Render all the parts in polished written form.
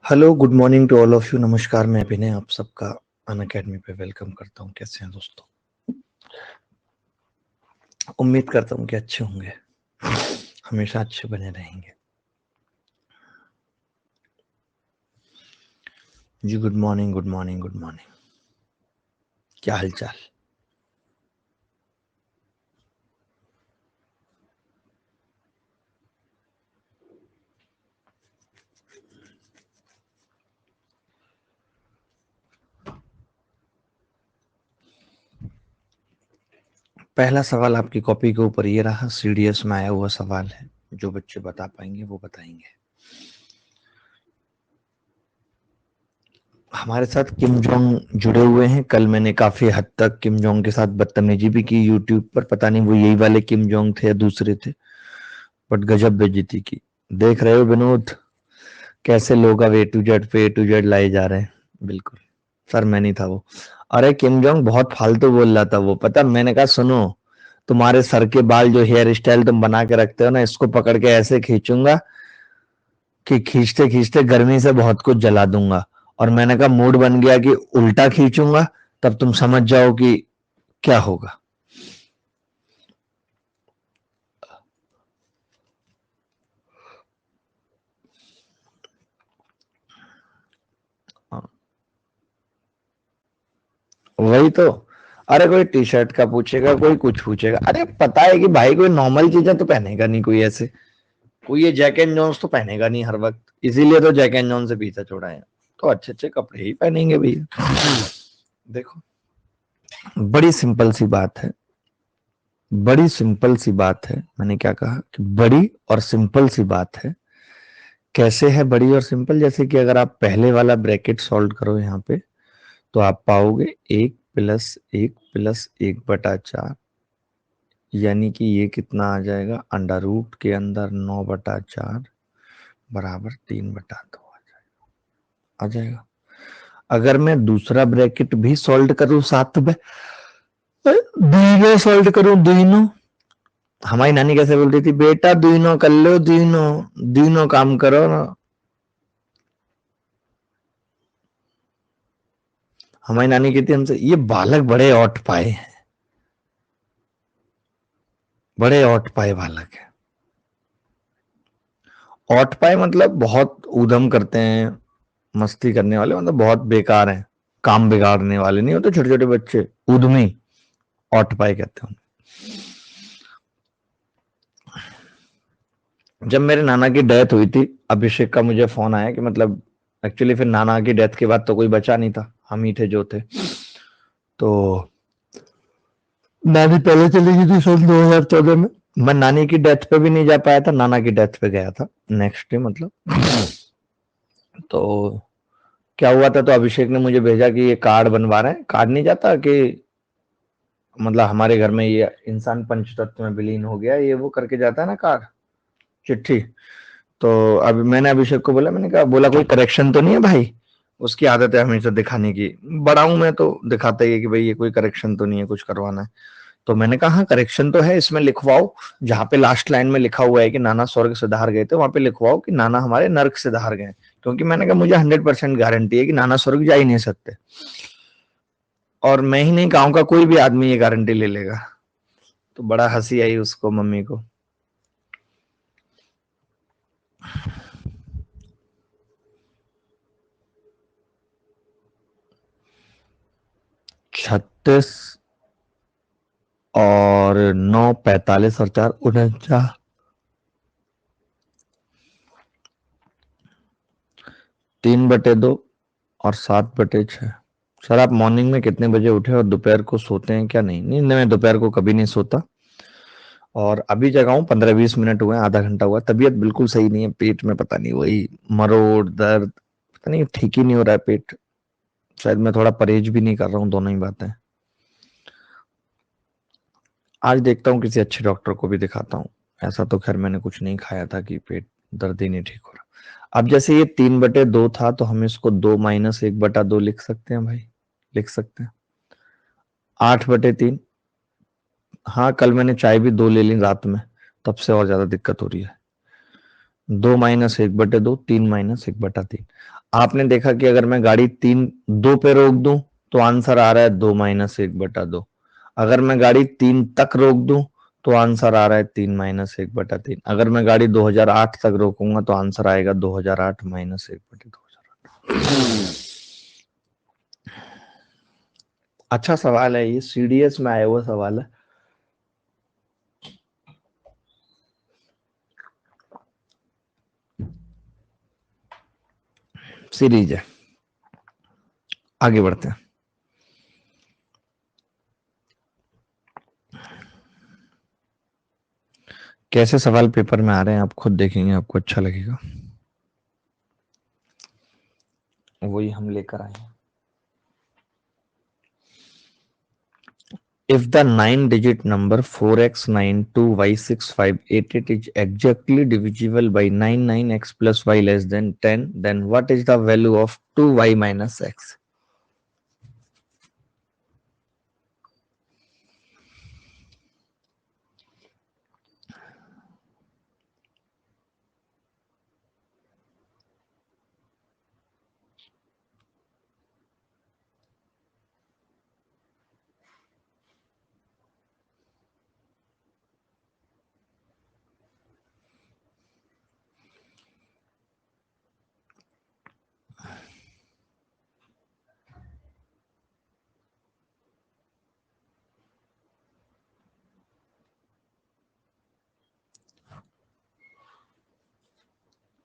Hello, good morning to all of you. नमस्कार, मैं अभिनय आप सबका अनअकैडमी पे वेलकम करता हूँ। कैसे हैं दोस्तों? उम्मीद करता हूँ कि अच्छे होंगे, हमेशा अच्छे बने रहेंगे। जी good morning, good morning, good morning. क्या हालचाल? पहला सवाल आपकी कॉपी के ऊपर ये रहा, सीडीएस में आया हुआ सवाल है। जो बच्चे बता पाएंगे वो बताएंगे। हमारे साथ किम जोंग जुड़े हुए हैं। कल मैंने काफी हद तक किम जोंग के साथ बदतमीजी भी की यूट्यूब पर। पता नहीं वो यही वाले किम जोंग थे या दूसरे थे, बट गजब बेइज्जती की। देख रहे हो विनोद, कैसे लोग अब ए टू जेड लाए जा रहे हैं। बिल्कुल सर, मैं नहीं था वो। अरे किम जोंग बहुत फालतू बोल रहा था वो, पता। मैंने कहा सुनो, तुम्हारे सर के बाल जो हेयर स्टाइल तुम बना के रखते हो ना, इसको पकड़ के ऐसे खींचूंगा कि खींचते खींचते गर्मी से बहुत कुछ जला दूंगा। और मैंने कहा मूड बन गया कि उल्टा खींचूंगा, तब तुम समझ जाओ कि क्या होगा। वही तो। अरे कोई टी शर्ट का पूछेगा, कोई कुछ पूछेगा। अरे पता है कि भाई कोई नॉर्मल चीजें तो पहनेगा नहीं कोई ऐसे। कोई ये जैक एंड जॉन्स तो पहनेगा नहीं हर वक्त, इसीलिए तो जैक एंड जॉन से पीछा छोड़ा है। तो अच्छे अच्छे कपड़े ही पहनेंगे भैया। देखो, बड़ी सिंपल सी बात है। बड़ी सिंपल सी बात है। मैंने क्या कहा कि बड़ी और सिंपल सी बात है। कैसे है बड़ी और सिंपल? जैसे कि अगर आप पहले वाला ब्रैकेट सॉल्व करो यहाँ पे, तो आप पाओगे 1 + 1 + 1/4, यानी कि ये कितना आ जाएगा, अंडर रूट के अंदर 9/4 बराबर 3/2 आ जाएगा। अगर मैं दूसरा ब्रैकेट भी सॉल्व करूं साथ में, दुइनो सॉल्व करूं, दुइनो। हमारी नानी कैसे बोलती थी, बेटा दुइनो कर लो, दुइनो दुइनो काम करो ना। हमारी नानी कहती हमसे, ये बालक बड़े औट पाए हैं, बड़े औट पाए बालक है। औट पाए मतलब बहुत ऊधम करते हैं, मस्ती करने वाले, मतलब बहुत बेकार हैं, काम बिगाड़ने वाले नहीं होते छोटे छोटे बच्चे, उद्यमी, औट पाए कहते हैं। जब मेरे नाना की डेथ हुई थी, अभिषेक का मुझे फोन आया कि मतलब, एक्चुअली फिर नाना की डेथ के बाद तो कोई बचा नहीं था, हम ही थे जो थे। तो नानी पहले चली गई थी सन 2014 में। मैं नानी की डेथ पे भी नहीं जा पाया था, नाना की डेथ पे गया था नेक्स्ट डे मतलब। तो क्या हुआ था, तो अभिषेक ने मुझे भेजा कि ये कार्ड बनवा रहे हैं। कार्ड नहीं जाता कि मतलब हमारे घर में ये इंसान पंचतत्व में विलीन हो गया, ये वो करके जाता है ना कार्ड, चिट्ठी। तो अभी मैंने अभिषेक को बोला, मैंने कहा, बोला कोई करेक्शन तो नहीं है भाई? उसकी आदत है हमेशा दिखाने की। बड़ा हूं मैं तो दिखाता ही है कि भाई ये कोई करेक्शन तो नहीं है, कुछ करवाना है। तो मैंने कहा हाँ करेक्शन तो है, इसमें लिखवाओ। जहां पे लास्ट लाइन में लिखा हुआ है कि नाना स्वर्ग से धार गए थे, वहां पे लिखवाओ कि नाना हमारे नर्क से धार गए। क्योंकि मैंने कहा मुझे 100% गारंटी है कि नाना स्वर्ग जा ही नहीं सकते। और मैं ही नहीं, गांव का कोई भी आदमी ये गारंटी ले लेगा। तो बड़ा हंसी आई उसको, मम्मी को। 36 और 9, 45 और 4, 49, 3/2 और 7/6। सर आप मॉर्निंग में कितने बजे उठे और दोपहर को सोते हैं क्या? नहीं नहीं, मैं दोपहर को कभी नहीं सोता। और अभी जगा हूँ, 15-20 मिनट हुए, आधा घंटा हुआ। तबीयत बिल्कुल सही नहीं है, पेट में पता नहीं वही मरोड़ दर्द, पता नहीं, ठीक ही नहीं हो रहा है पेट। शायद मैं थोड़ा परहेज भी नहीं कर रहा हूँ, दोनों ही बातें। आज देखता हूँ किसी अच्छे डॉक्टर को भी दिखाता हूँ। ऐसा तो खैर मैंने कुछ नहीं खाया था कि पेट दर्द ही नहीं ठीक हो रहा। अब जैसे ये 3/2 था, तो हम इसको 2 - 1/2 लिख सकते हैं भाई, लिख सकते हैं। 8/3। हाँ, कल मैंने चाय भी 2 ले ली रात में, तब से और ज्यादा दिक्कत हो रही है। 2 माइनस 1/2, 3 माइनस 1/3। आपने देखा कि अगर मैं गाड़ी 2 पे रोक दूं तो आंसर आ रहा है 2 माइनस 1/2। अगर मैं गाड़ी 3 तक रोक दूं तो आंसर आ रहा है 3 माइनस 1/3। अगर मैं गाड़ी 2008 तक रोकूंगा तो आंसर आएगा 2008 माइनस 1/2008। अच्छा सवाल है, ये सीडीएस में आया हुआ सवाल है। सीरीज है। आगे बढ़ते हैं। कैसे सवाल पेपर में आ रहे हैं आप खुद देखेंगे, आपको अच्छा लगेगा। वही हम लेकर आए हैं। If the 9-digit number 4x92y6588 is exactly divisible by 99x plus y less than 10, then what is the value of 2y minus x?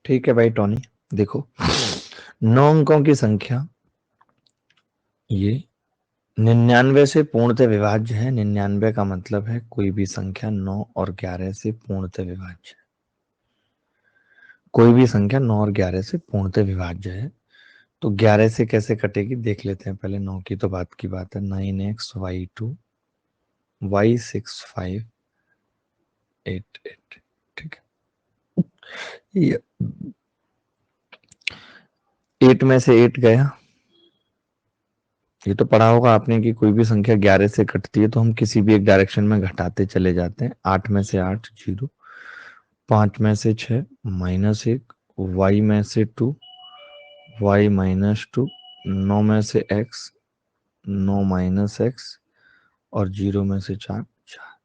ठीक है भाई टॉनी, देखो 9 अंकों की संख्या ये 99 से पूर्णतः विभाज्य है। 99 का मतलब है कोई भी संख्या 9 और 11 से पूर्णतः विभाज्य है। कोई भी संख्या 9 और 11 से पूर्णतः विभाज्य है। तो 11 से कैसे कटेगी देख लेते हैं। पहले 9 की तो बात की बात है। 9x y2y6588, ठीक है। ये 8 में से 8 गया। ये तो पढ़ा होगा आपने कि कोई भी संख्या 11 से कटती है तो हम किसी भी एक डायरेक्शन में घटाते चले जाते हैं। 8 में से 8 0, 5 में से 6 -1, y में से 2 y -2, 9 में से x 9 -x और 0 में से 4 4।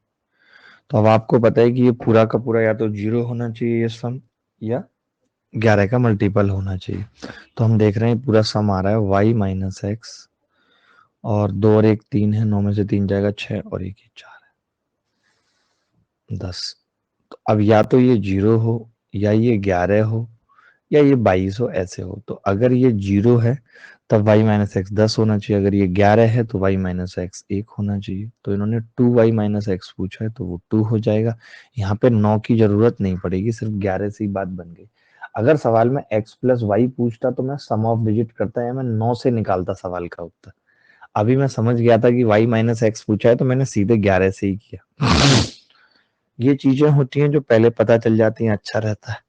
तो अब आपको पता है कि ये पूरा का पूरा या तो 0 होना चाहिए ये सम, या 11 का मल्टीपल होना चाहिए। तो हम देख रहे हैं पूरा सम आ रहा है y -x और 2 और 1 3 है। 9 में से 3 जाएगा 6 और 1 4 है 10। तो अब या तो ये 0 हो या ये 11 हो या ये 22 हो, ऐसे हो। तो अगर ये 0 है तब y -x 10 होना चाहिए। अगर ये 11 है तो y -x 1 होना चाहिए। तो इन्होंने 2y -x पूछा है तो वो 2 हो जाएगा। यहाँ पे 9 की जरूरत नहीं पड़ेगी, सिर्फ 11 से ही बात बन गई। अगर सवाल में x प्लस वाई पूछता तो मैं सम ऑफ डिजिट करता या मैं 9 से निकालता सवाल का उत्तर। अभी मैं समझ गया था कि y -x पूछा है तो मैंने सीधे 11 से ही किया। ये चीजें होती हैं जो पहले पता चल जाती हैं, अच्छा रहता है।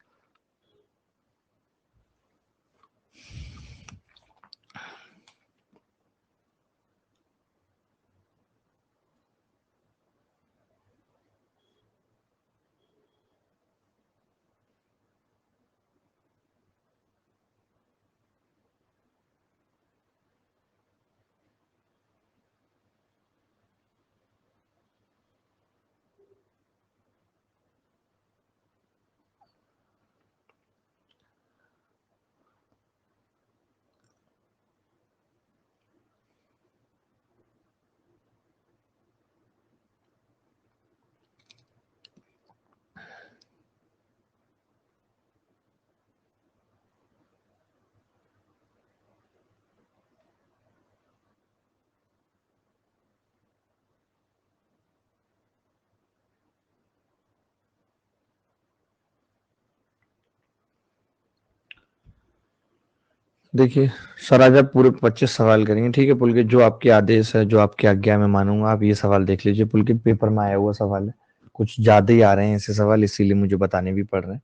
देखिए सर, आज आप पूरे 25 सवाल करेंगे, ठीक है पुलकित? जो आपके आदेश है, जो आपकी आज्ञा में मानूंगा। आप ये सवाल देख लीजिए, पुलकित पेपर में आया हुआ सवाल है। कुछ ज्यादा ही आ रहे हैं ऐसे सवाल, इसीलिए मुझे बताने भी पड़ रहे हैं।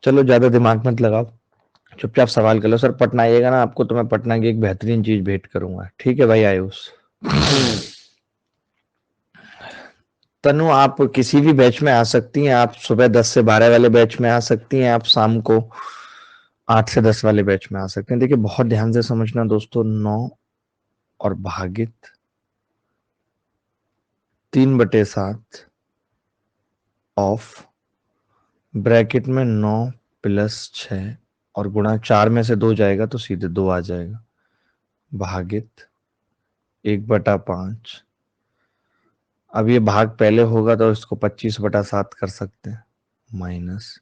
चलो ज्यादा दिमाग मत लगाओ, चुपचाप सवाल कर लो। सर पटना आइएगा ना आपको तो मैं पटना की एक बेहतरीन चीज भेंट करूंगा, ठीक है भाई आयुष? तनु आप किसी भी बैच में आ सकती हैं, आप सुबह 10 से 12 वाले बैच में आ सकती हैं, आप शाम को 8 से 10 वाले बैच में आ सकते हैं। देखिए बहुत ध्यान से समझना दोस्तों, 9 और भागित 3/7 ऑफ ब्रैकेट में 9 + 6 और गुणा 4 में से 2 जाएगा तो सीधे 2 आ जाएगा, भागित 1/5। अब ये भाग पहले होगा तो इसको 25/7 कर सकते हैं, माइनस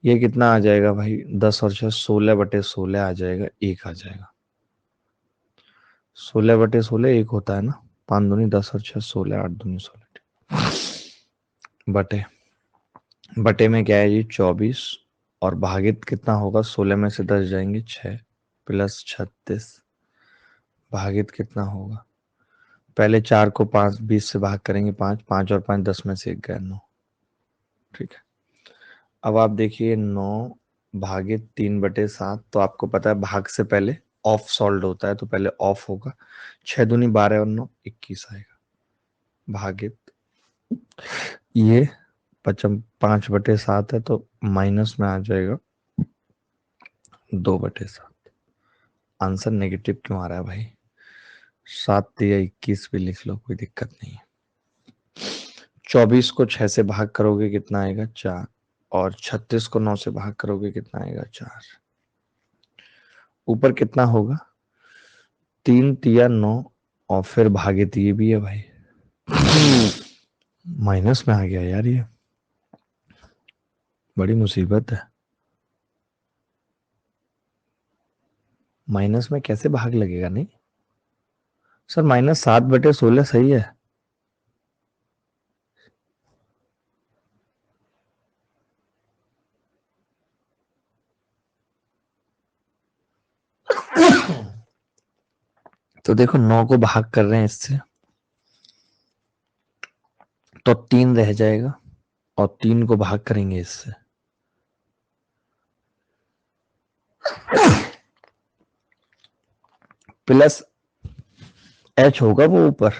ये कितना आ जाएगा भाई, 10 और 6 16/16 आ जाएगा, 1 आ जाएगा। 16/16 1 होता है ना, 5 दूनी 10 और 6 16, 8 दूनी 16 बटे बटे में क्या है जी 24 और भागित कितना होगा, 16 में से 10 जाएंगे 6 + 36 भागित कितना होगा, पहले 4 को 5 20 से भाग करेंगे, 5 5 और 5 10 में से 1 गया 9। ठीक है, अब आप देखिए 9 भागित 3/7, तो आपको पता है भाग से पहले ऑफ सॉल्व होता है, तो पहले ऑफ होगा, 6 दूनी 12 और 9 21 आएगा, भागित ये 5/7 है तो माइनस में आ जाएगा 2/7। आंसर नेगेटिव क्यों आ रहा है भाई, 7 या 21 भी लिख लो, कोई दिक्कत नहीं है। 24 को 6 से भाग करोगे कितना आएगा 4, और 36 को 9 से भाग करोगे कितना आएगा 4। ऊपर कितना होगा 3 तिया 9 और फिर भागित ये भी है भाई, माइनस में आ गया यार, ये बड़ी मुसीबत है, माइनस में कैसे भाग लगेगा। नहीं सर, -7/16 सही है। तो देखो 9 को भाग कर रहे हैं इससे तो 3 रह जाएगा, और 3 को भाग करेंगे इससे प्लस h होगा वो ऊपर।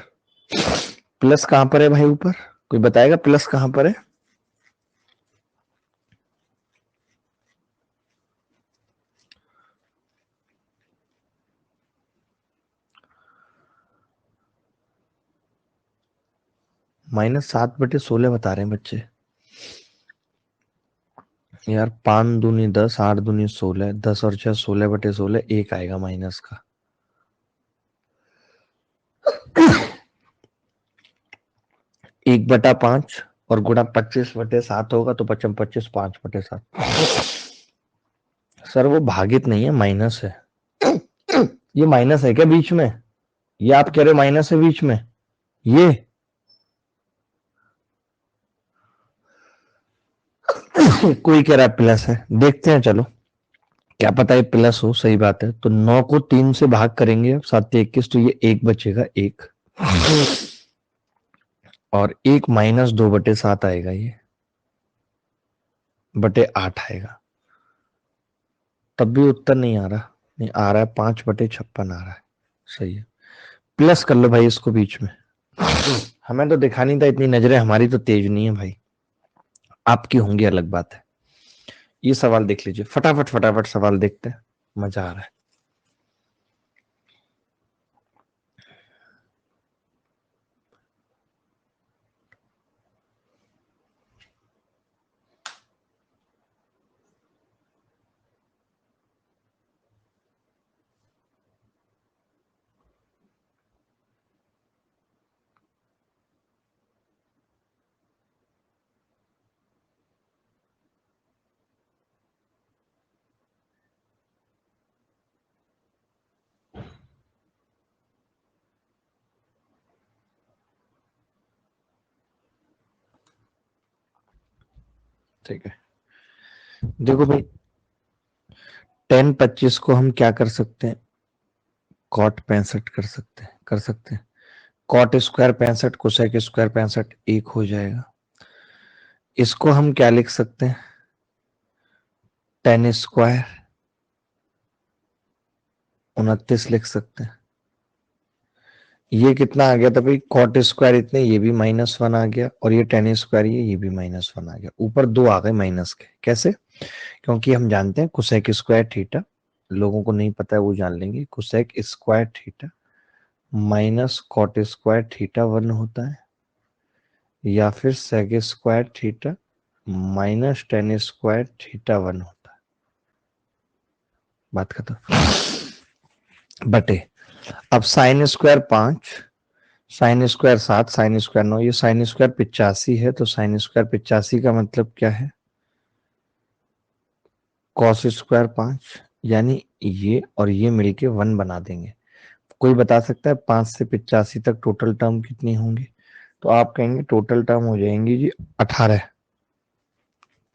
प्लस कहां पर है भाई ऊपर, कोई बताएगा प्लस कहां पर है। -7/16 बता रहे हैं बच्चे यार, 5 दूनी 10 8 दूनी 16 10 और 6 16/16 1 आएगा माइनस का। 1/5 और गुणा 25/7 होगा तो 25 5/7। सर वो भागित नहीं है, माइनस है। ये माइनस है क्या बीच में, ये आप कह रहे हो माइनस है बीच में, ये कोई कह रहा है प्लस है, देखते हैं चलो, क्या पता है प्लस हो, सही बात है। तो 9 को 3 से भाग करेंगे, 7 21 तो ये 1 बचेगा, 1 और 1 -2/7 आएगा, ये बटे 8 आएगा। तब भी उत्तर नहीं आ रहा, नहीं आ रहा है 5/56 आ रहा है, सही है। प्लस कर लो भाई इसको बीच में, हमें तो दिखा नहीं था, इतनी नजरें हमारी तो तेज नहीं है भाई, आपकी होंगी अलग बात है। ये सवाल देख लीजिए, फटाफट फटाफट सवाल देखते हैं, मजा आ रहा है। ठीक है, देखो भाई, 10 25 को हम क्या कर सकते हैं, कॉट 65 कर सकते हैं। कॉट स्क्वायर 65, कोसेक स्क्वायर 65, 1 हो जाएगा। इसको हम क्या लिख सकते हैं, टेन स्क्वायर 29 लिख सकते हैं। ये कितना आ गया था भाई, कॉट स्क्वायर इतने, ये भी -1 आ गया, और ये टेन स्क्वायर ये भी -1 आ गया, ऊपर 2 आ गए माइनस के। कैसे? क्योंकि हम जानते हैं कोसेक स्क्वायर थीटा, लोगों को नहीं पता है वो जान लेंगे, cosec square theta minus cot square theta 1 होता है, या फिर sec square theta minus tan square theta 1 होता है। बात खत्म। बटे अब sine square 5, sine square 7, sine square 9, ये साइन स्क्वायर 85 है, तो साइन स्क्वायर 85 का मतलब क्या है, कॉस स्क्वायर 5, यानी ये और ये मिलके 1 बना देंगे। कोई बता सकता है 5 से 85 तक टोटल टर्म कितनी होंगी? तो आप कहेंगे टोटल टर्म हो जाएंगी जी 18।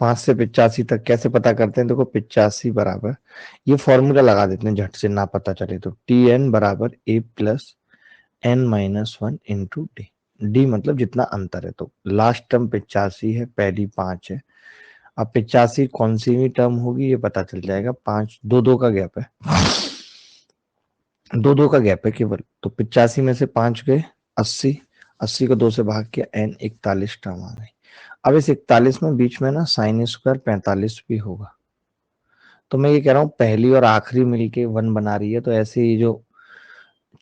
5 से 85 तक कैसे पता करते हैं? देखो 85 बराबर, ये फॉर्मूला लगा देते हैं झट से ना पता चले तो, टी एन बराबर a plus n minus 1 into d. D मतलब जितना अंतर है, तो लास्ट टर्म 85 है, पहली 5 है। अब 85 कौन सी भी टर्म होगी ये पता चल जाएगा, 5 दो दो का गैप है, दो दो का गैप है केवल, तो 85 में से 5 गए 80, 80 को 2 से भाग किया, एन 41 टर्म आ गई। अब इस 41 में बीच में ना साइन स्क्वायर 45 भी होगा, तो मैं ये कह रहा हूँ पहली और आखिरी मिलके 1 बना रही है, तो ऐसे ही जो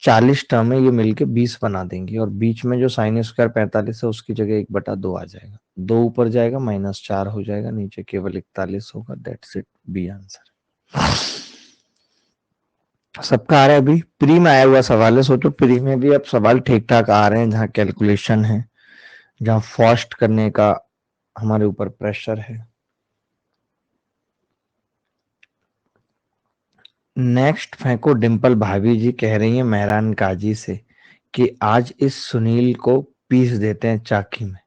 40 टर्म है ये मिलके 20 बना देंगी, और बीच में जो साइन स्क्वायर 45 है उसकी जगह 1/2 आ जाएगा, 2 ऊपर जाएगा -4 हो जाएगा, नीचे केवल 41 होगा। That's it, B answer. सबका आ रहा है, अभी प्री में आया हुआ सवाल है, सोचो प्री में भी अब सवाल ठीक ठाक आ रहे हैं, जहाँ कैलकुलेशन है, जहाँ फास्ट करने का हमारे ऊपर प्रेशर है। नेक्स्ट फेंको डिंपल भाभी जी कह रही है मेहरान काजी से कि आज इस सुनील को पीस देते हैं चाकी में।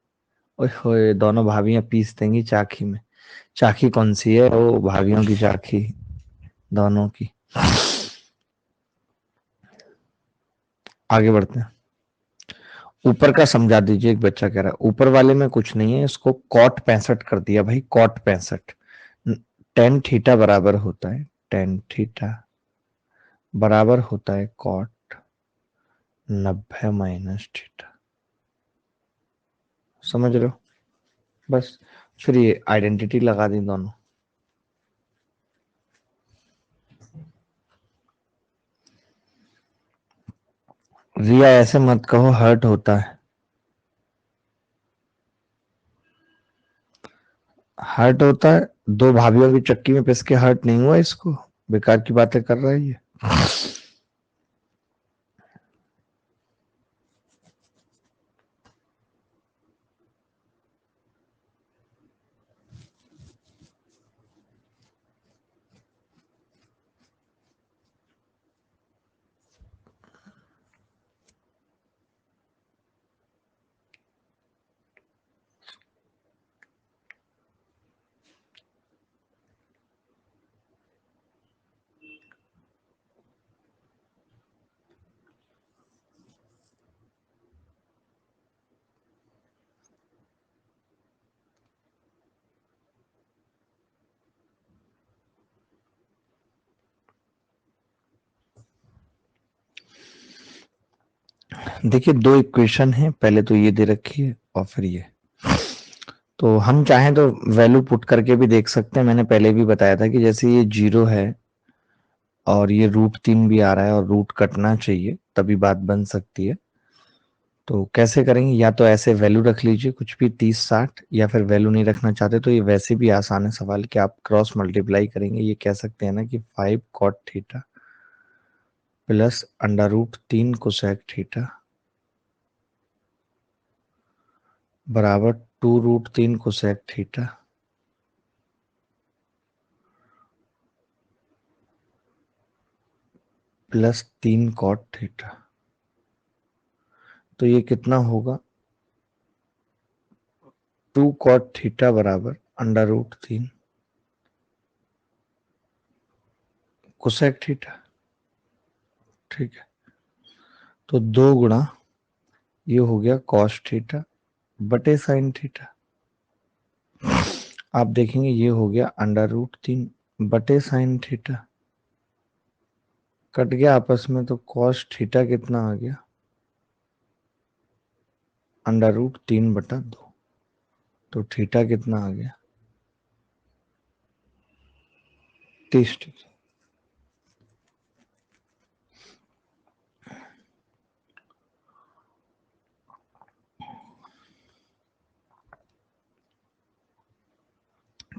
ओए होए, दोनों भाभियां पीस देंगी चाकी में। चाकी कौन सी है? वो भाभियों की चाकी, दोनों की। आगे बढ़ते हैं, ऊपर का समझा दीजिए। एक बच्चा कह रहा है ऊपर वाले में कुछ नहीं है, इसको कॉट 65 कर दिया भाई, कॉट 65। टेन थीटा बराबर होता है, टेन थीटा बराबर होता है कॉट 90 माइनस थीटा। समझ रहे हो? बस फिर ये आइडेंटिटी लगा दी दोनों। रिया ऐसे मत कहो, हर्ट होता है, हर्ट होता है। दो भाभीियों की चक्की में पिस के हर्ट नहीं हुआ इसको, बेकार की बातें कर रहा है ये। देखिए दो इक्वेशन है, पहले तो ये दे रखी है और फिर ये, तो हम चाहें तो वैल्यू पुट करके भी देख सकते हैं। मैंने पहले भी बताया था कि जैसे ये 0 है और ये √3 भी आ रहा है और रूट कटना चाहिए तभी बात बन सकती है। तो कैसे करेंगे? या तो ऐसे वैल्यू रख लीजिए कुछ भी 30-60, या फिर वैल्यू नहीं रखना चाहते तो ये वैसे भी आसान है सवाल कि आप क्रॉस मल्टीप्लाई करेंगे। ये कह सकते हैं ना कि 5 cot theta plus √3 cosec theta बराबर 2√3 cosec theta plus 3 cot theta. तो ये कितना होगा? 2 कॉट थीटा बराबर √3 कोसेक थीटा। ठीक है, तो 2 गुणा ये हो गया कॉस थीटा बटे साइन थीटा। आप देखेंगे ये हो गया √3 बटे साइन थीटा, कट गया आपस में, तो कॉस थीटा कितना आ गया? √3/2। तो थीटा कितना आ गया? 30 डिग्री।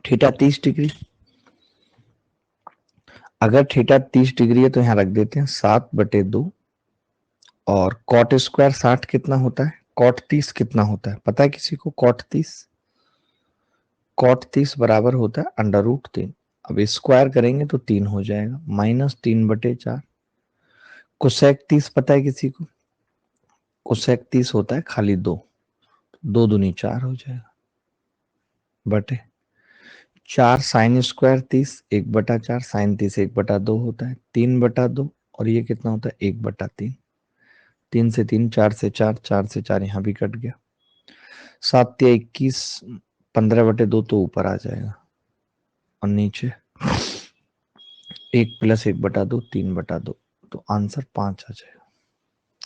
Theta 30 degree. अगर थीटा 30 डिग्री है तो यहां रख देते हैं 7/2। और कॉट स्क्वायर 60 कितना होता है? कॉट 30 कितना होता है पता है किसी को? कॉट 30, बराबर होता है √3। अब स्क्वायर करेंगे तो 3 हो जाएगा, -3/4। कोसेक 30 पता है किसी को? कोसेक 30 होता है खाली 2, 2 दूनी 4 हो जाएगा, बटे 4 साइन स्क्वायर 30, 1/4। साइन 30 1/2 होता है, 3/2। और ये कितना होता है? 1/3। 3 से 3, 4 से 4, 4 से 4 यहाँ भी कट गया। 7 या 21, 15/2 तो ऊपर आ जाएगा, और नीचे 1 + 1/2, 3/2। तो आंसर 5 आ जाएगा।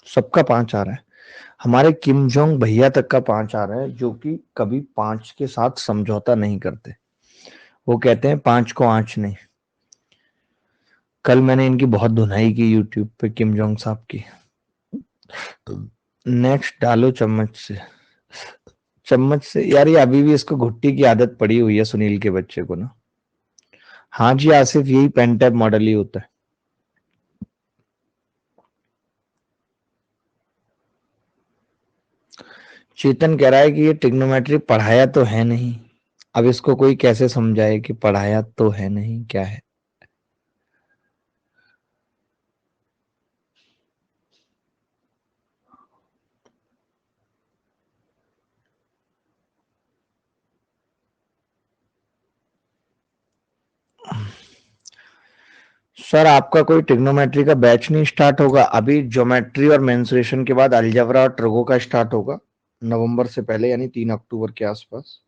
सबका 5 आ रहा है, हमारे किम जोंग भैया तक का 5 आ रहा है, जो कि कभी 5 के साथ समझौता नहीं करते। वो कहते हैं 5 को आंच नहीं। कल मैंने इनकी बहुत धुनाई की यूट्यूब पे किम जोंग साहब की। नेक्स्ट डालो चम्मच से। चम्मच से यार, ये अभी भी इसको घुट्टी की आदत पड़ी हुई है सुनील के बच्चे को ना। हाँ जी आसिफ, यही पेन टैप मॉडल ही होता है। चेतन कह रहा है कि ये ट्रिग्नोमेट्री पढ़ाया तो है नहीं। अब इसको कोई कैसे समझाए कि पढ़ाया तो है नहीं क्या है? सर आपका कोई ट्रिग्नोमेट्री का बैच नहीं स्टार्ट होगा अभी? ज्योमेट्री और मेंसुरेशन के बाद अलजेब्रा और ट्रिगो का स्टार्ट होगा नवंबर से पहले, यानी 3 अक्टूबर के आसपास।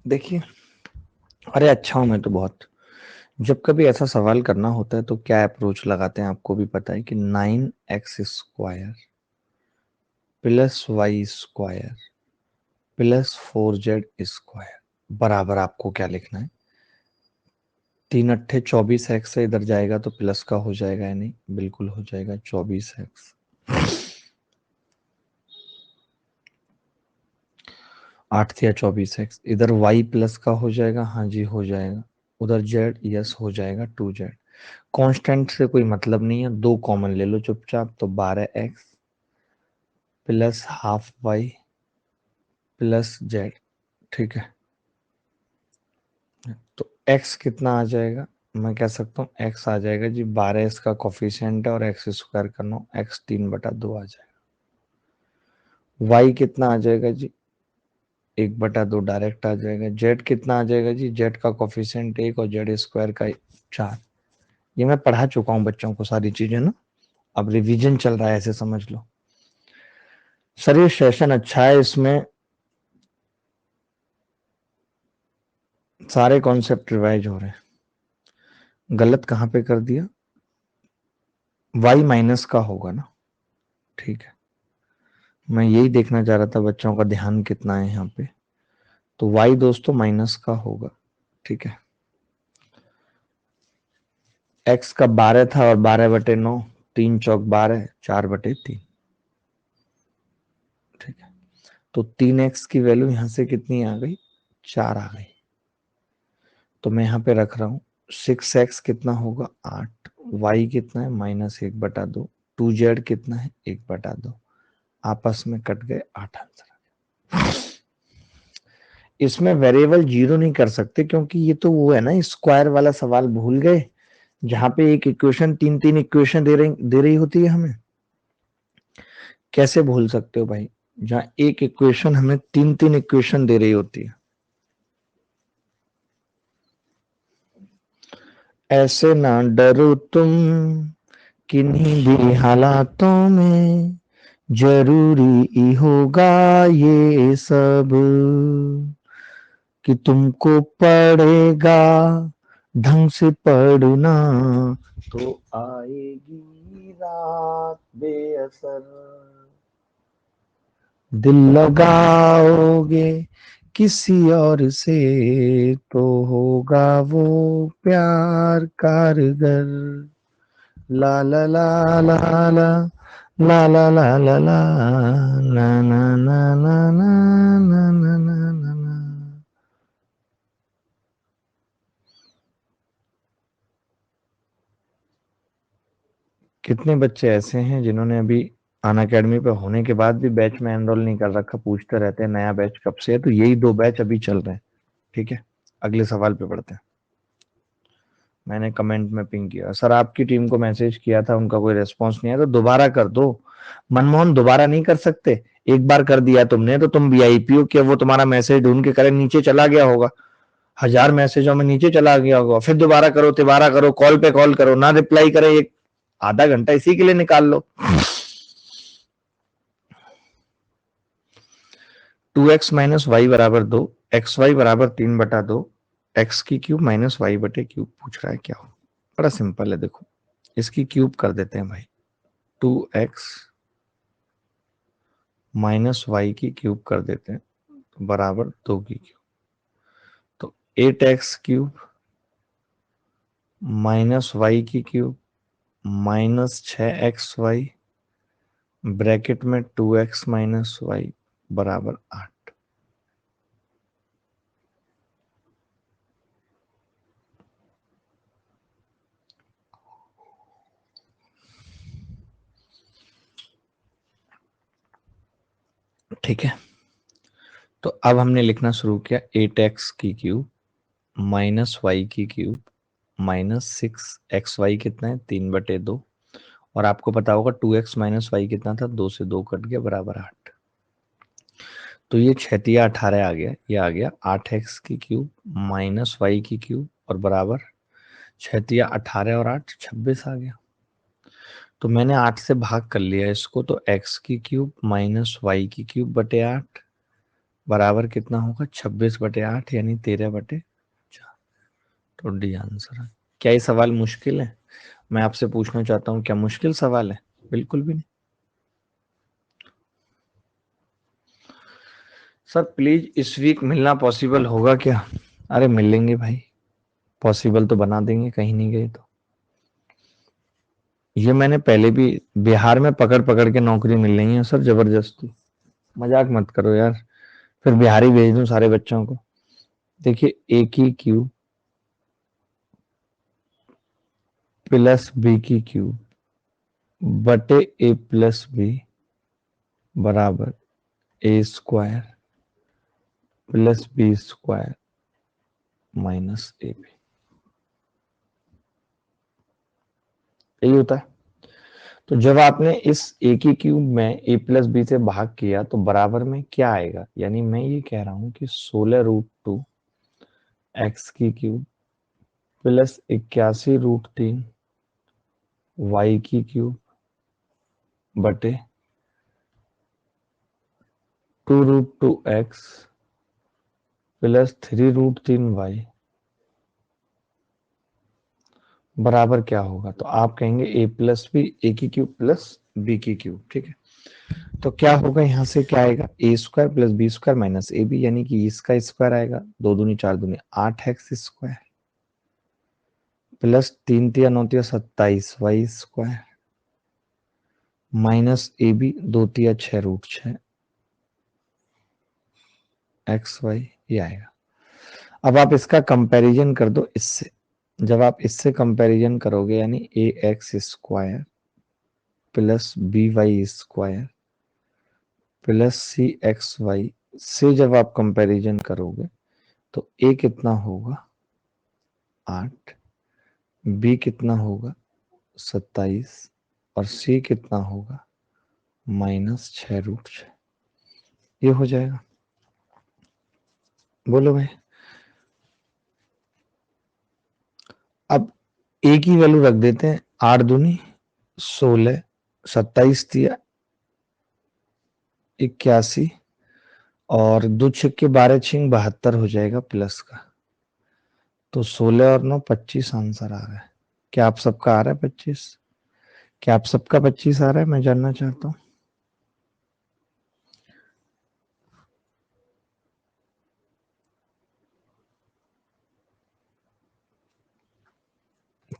देखिए, अरे अच्छा हूं मैं तो बहुत। जब कभी ऐसा सवाल करना होता है तो क्या अप्रोच लगाते हैं आपको भी पता है कि 9x² +y² +4z² बराबर आपको क्या लिखना है? 3 × 8 = 24x से इधर जाएगा तो प्लस का हो जाएगा, या नहीं? बिल्कुल हो जाएगा 24x। 8 × 24x। इधर y प्लस का हो जाएगा, हाँ जी हो जाएगा। उधर z, यस हो जाएगा 2z। कांस्टेंट से कोई मतलब नहीं है, 2 कॉमन ले लो चुपचाप, तो 12x +½ y +z। ठीक है, तो x कितना आ जाएगा? मैं कह सकता हूँ x आ जाएगा जी 12, इसका कोफिशिएंट है, और x² करना हो x 3/2 आ जाएगा। y कितना आ जाएगा जी? 1/2 डायरेक्ट आ जाएगा। z कितना आ जाएगा जी? z का कोफिशिएंट 1 और z² का 4। ये मैं पढ़ा चुका हूँ बच्चों को सारी चीजें ना, अब रिवीजन चल रहा है, ऐसे समझ लो। सर ये सेशन अच्छा है, इसमें सारे कॉन्सेप्ट रिवाइज हो रहे हैं। गलत कहाँ पे कर दिया? y माइनस का होगा ना, ठीक है। मैं यही देखना चाह रहा था बच्चों का ध्यान कितना है यहाँ पे। तो y दोस्तों माइनस का होगा, ठीक है। x का 12 था और 12/9, 3 चौक 12, 4/3, ठीक है। तो 3x की वैल्यू यहां से कितनी आ गई? 4 आ गई। तो मैं यहाँ पे रख रहा हूँ 6x कितना होगा 8, y कितना है -1/2, 2z कितना है 1/2, आपस में कट गए 8 आंसर। इसमें वेरिएबल जीरो नहीं कर सकते क्योंकि ये तो वो है ना स्क्वायर वाला सवाल भूल गए, जहां पे एक इक्वेशन तीन इक्वेशन दे रही होती है हमें। कैसे भूल सकते हो भाई, जहां एक इक्वेशन हमें तीन इक्वेशन दे रही होती है। ऐसे ना डरो तुम किन्हीं भी हालातों में, जरूरी ही होगा ये सब कि तुमको पड़ेगा ढंग से पढ़ना, तो आएगी रात बेअसर। दिल लगाओगे किसी और से तो होगा वो प्यार कारगर। ला ला ला ला ला ला ला ला ला ला ना ना ना ना ना ना ना ना ना ना। कितने बच्चे ऐसे हैं जिन्होंने अभी अनअकैडमी पे होने के बाद भी बैच में एनरोल नहीं कर रखा, पूछते रहते हैं नया बैच कब से है। तो यही 2 बैच अभी चल रहे हैं। ठीक है, अगले सवाल पे बढ़ते हैं। मैंने कमेंट में पिंग किया, सर आपकी टीम को मैसेज किया था, उनका कोई रेस्पॉन्स नहीं है तो दोबारा कर दो। मनमोहन दोबारा नहीं कर सकते, एक बार कर दिया तुमने तो तुम वीआईपी हो, क्या वो तुम्हारा मैसेज ढूंढ के करे नीचे चला गया होगा, 1000 मैसेजों में नीचे चला गया होगा, फिर दोबारा करो तिबारा करो, कॉल पे कॉल करो, ना रिप्लाई करे, एक आधा घंटा इसी के लिए निकाल लो। 2x माइनस वाई बराबर 2, एक्स वाई बराबर 3/2, एक्स की क्यूब माइनस वाई बटे क्यूब पूछ रहा है क्या हो। बड़ा सिंपल है, देखो इसकी क्यूब कर देते हैं भाई, 2x माइनस वाई की क्यूब कर देते हैं बराबर 2 की क्यूब, तो 8x क्यूब माइनस वाई की क्यूब माइनस 6xy ब्रैकेट में 2x माइनस वाई बराबर 8। ठीक है, तो अब हमने लिखना शुरू किया 8x की क्यूब माइनस वाई की क्यूब माइनस 6xy कितना है 3/2, और आपको पता होगा 2x माइनस वाई कितना था, 2 से 2 कट गया बराबर 8। तो ये 6 18 आ गया, ये आ गया 8x की क्यूब माइनस वाई की क्यूब और बराबर 6 18 और 8 26 आ गया। तो मैंने 8 से भाग कर लिया इसको, तो x की क्यूब माइनस वाई की क्यूब बटे 8 बराबर कितना होगा 26/8 यानी 13/4। तो डी आंसर है। क्या ये सवाल मुश्किल है? मैं आपसे पूछना चाहता हूँ क्या मुश्किल सवाल है? बिल्कुल भी नहीं। सर प्लीज इस वीक मिलना पॉसिबल होगा क्या? अरे मिल लेंगे भाई, पॉसिबल तो बना देंगे, कहीं नहीं गए तो। ये मैंने पहले भी बिहार में पकड़ पकड़ के नौकरी मिल रही है सर, जबरदस्ती। मजाक मत करो यार, फिर बिहारी भेज दूं सारे बच्चों को। देखिए ए की क्यूब प्लस बी की क्यूब बटे ए प्लस बी बराबर a square plus b square minus A b, यही होता है। तो जब आपने इस ए की क्यूब में ए प्लस बी से भाग किया तो बराबर में क्या आएगा, यानी मैं ये कह रहा हूं कि 16√2 एक्स की क्यूब प्लस 81√3 वाई की क्यूब बटे 2√2 एक्स प्लस 3√3 वाई बराबर क्या होगा। तो आप कहेंगे ए प्लस बी, ए की क्यूब प्लस बी की क्यूब। ठीक है, तो क्या होगा, यहां से क्या आएगा a square plus b square minus A b, यानी कि इसका स्क्वायर आएगा, 2 दूनी 4 दूनी 8 एक्स स्क्वायर प्लस 3 तिया 9 तिया 27 वाई स्क्वायर माइनस ए बी 2 तिया 6√6 एक्स वाई, ये आएगा। अब आप इसका कंपैरिजन कर दो इससे। जब आप इससे कंपैरिजन करोगे यानी a x square plus b y square plus c x y से जब आप कंपैरिजन करोगे तो ए कितना होगा 8, बी कितना होगा 27 और सी कितना होगा -6√6। ये हो जाएगा। बोलो भाई। अब ए की वैल्यू रख देते हैं 8 दूनी 16, 27 दिया 81 और 2 छक्के 12 छिंग 72 हो जाएगा प्लस का। तो 16 और 9 25 आंसर आ रहा है। क्या आप सबका आ रहा है 25? क्या आप सबका 25 आ रहा है? मैं जानना चाहता हूँ।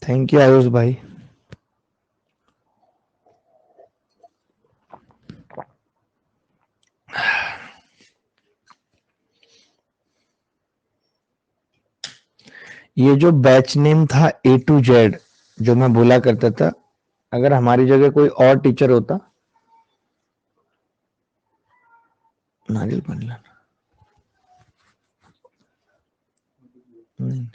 थैंक यू आयुष भाई। ये जो बैच नेम था A to Z जो मैं बोला करता था, अगर हमारी जगह कोई और टीचर होता, नारियल पानी लाना। नहीं,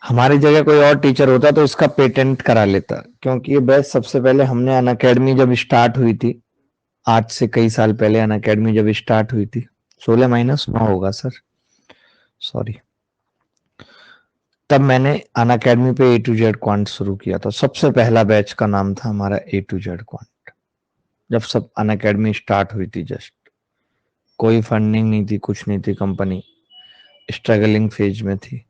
हमारी जगह कोई और टीचर होता तो इसका पेटेंट करा लेता, क्योंकि ये बैच सबसे पहले हमने अनअकैडमी जब स्टार्ट हुई थी, आज से कई साल पहले अनअकैडमी जब स्टार्ट हुई थी, 16-9 होगा सर, सॉरी, तब मैंने अनअकैडमी पे A to Z क्वांट शुरू किया था। सबसे पहला बैच का नाम था हमारा A to Z क्वांट, जब सब अनअकैडमी स्टार्ट हुई थी। जस्ट कोई फंडिंग नहीं थी, कुछ नहीं थी, कंपनी स्ट्रगलिंग फेज में थी।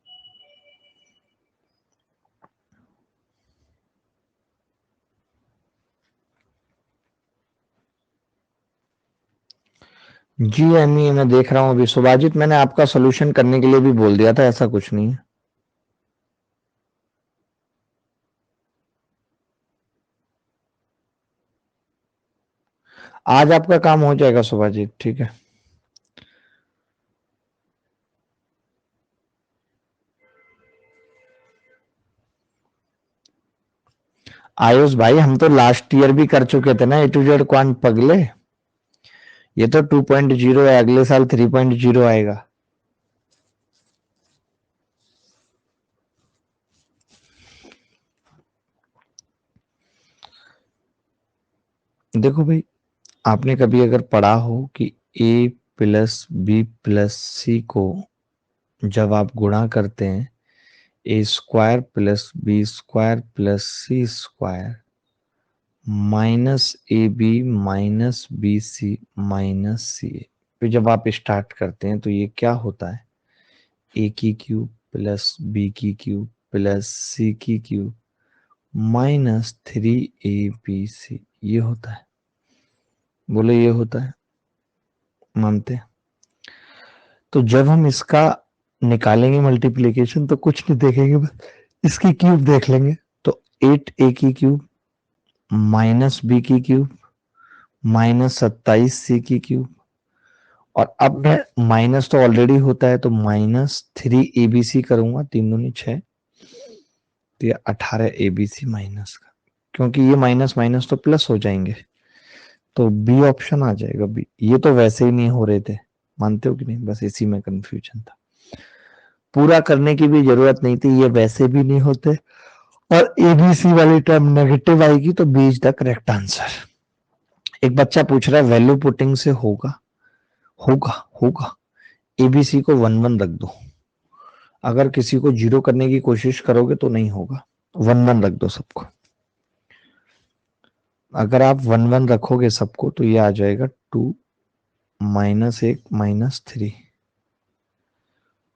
जी एमई मैं देख रहा हूँ अभी। सुभाजित मैंने आपका सोल्यूशन करने के लिए भी बोल दिया था, ऐसा कुछ नहीं है। आज आपका काम हो जाएगा सुभाजित, ठीक है। आयुष भाई हम तो लास्ट ईयर भी कर चुके थे ना A to Z क्वांट पगले। ये तो 2.0 है, अगले साल 3.0 आएगा। देखो भाई, आपने कभी अगर पढ़ा हो कि a plus b plus c को जब आप गुणा करते हैं a square plus b square plus c square minus A b minus b c minus c a, फिर जब आप स्टार्ट करते हैं तो ये क्या होता है, ए की क्यूब प्लस बी की क्यूब प्लस सी की क्यूब माइनस 3abc, ये होता है। बोले ये होता है, मानते हैं? तो जब हम इसका निकालेंगे मल्टीप्लिकेशन तो कुछ नहीं देखेंगे, बस इसकी क्यूब देख लेंगे। तो 8a की क्यूब माइनस बी की क्यूब माइनस 27c की क्यूब, और अब मैं माइनस तो ऑलरेडी होता है तो माइनस 3abc करूंगा, 3 दूनी 6, तो ये 18abc माइनस का, क्योंकि ये माइनस माइनस तो प्लस हो जाएंगे, तो बी ऑप्शन आ जाएगा बी। ये तो वैसे ही नहीं हो रहे थे, मानते हो कि नहीं? बस इसी में कंफ्यूजन था, पूरा करने की भी जरूरत नहीं थी, ये वैसे भी नहीं होते। और एबीसी वाली टर्म नेगेटिव आएगी तो B is the correct answer. एक बच्चा पूछ रहा है वैल्यू पुटिंग से होगा? होगा होगा। एबीसी को 1 1 रख दो, अगर किसी को जीरो करने की कोशिश करोगे तो नहीं होगा। 1 1 रख दो सबको। अगर आप 1 1 रखोगे सबको तो ये आ जाएगा 2 -1 -3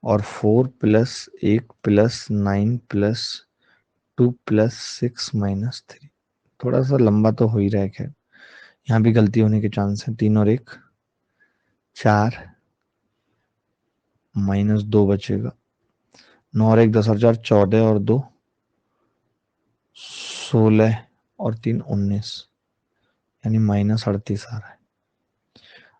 और 4 + 1 + 9 + 2 + 6 -3। थोड़ा सा लंबा तो हो ही रहा है, खैर यहाँ भी गलती होने के चांस है। 3 और 1 4 -2 बचेगा। 9 और 1 10 और 4 14 और 2 16 और 3 19, यानी -38 आ रहा है।